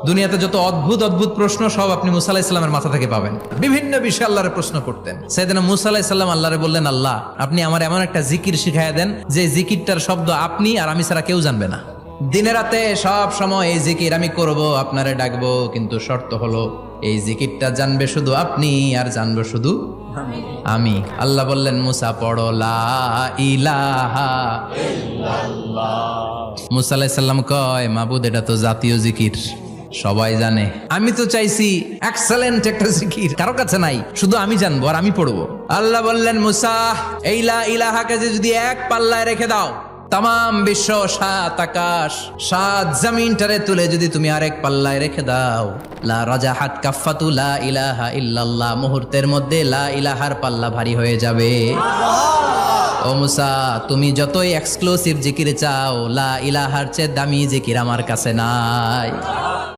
দুনিয়াতে যত অদ্ভুত অদ্ভুত প্রশ্ন সব আপনি মুসা আলাইহিস সালামের মাথা থেকে পাবেন। বিভিন্ন বিষয়ে আল্লাহরে প্রশ্ন করতেন। সাইয়েদনা মুসা আলাইহিস সালাম আল্লাহরে বললেন, আল্লাহ আপনি আমার এমন একটা জিকির শিখাইয়া দেন যে জিকিরটার শব্দ আপনি আর আমি ছাড়া কেউ জানবে না। দিনে রাতে সব সময় এই জিকির আমি করব, আপনারে ডাকবো, কিন্তু শর্ত হলো এই জিকিরটা জানবে শুধু আপনি আর জানবো শুধু আমি। আল্লাহ বললেন, মুসা পড়ো লা ইলাহা ইল্লাল্লাহ। মুসা আলাইহিস সালাম কয়, মাবুদ এটা তো জাতীয় জিকির, সবাই জানে। আমি তো চাইছি এক্সেলেন্ট একটা জিকির, কারো কাছে নাই, শুধু আমি জানবো আর আমি পড়বো। আল্লাহ বললেন, মুসা এই লা ইলাহাকে যদি এক পাল্লায় রেখে দাও, তাম বিশ্ব, 7 আকাশ 7 জমিনটারে তুলে যদি তুমি আরেক পাল্লায় রেখে দাও, লা রাজাহাত কাফাতু লা ইলাহা ইল্লাল্লাহ, মুহূর্তের মধ্যে লা ইলাহার পাল্লা ভারী হয়ে যাবে। ও মুসা, তুমি যতই এক্সক্লুসিভ জিকির চাও, লা ইলাহার চেয়ে দামি জিকির আমার কাছে নাই।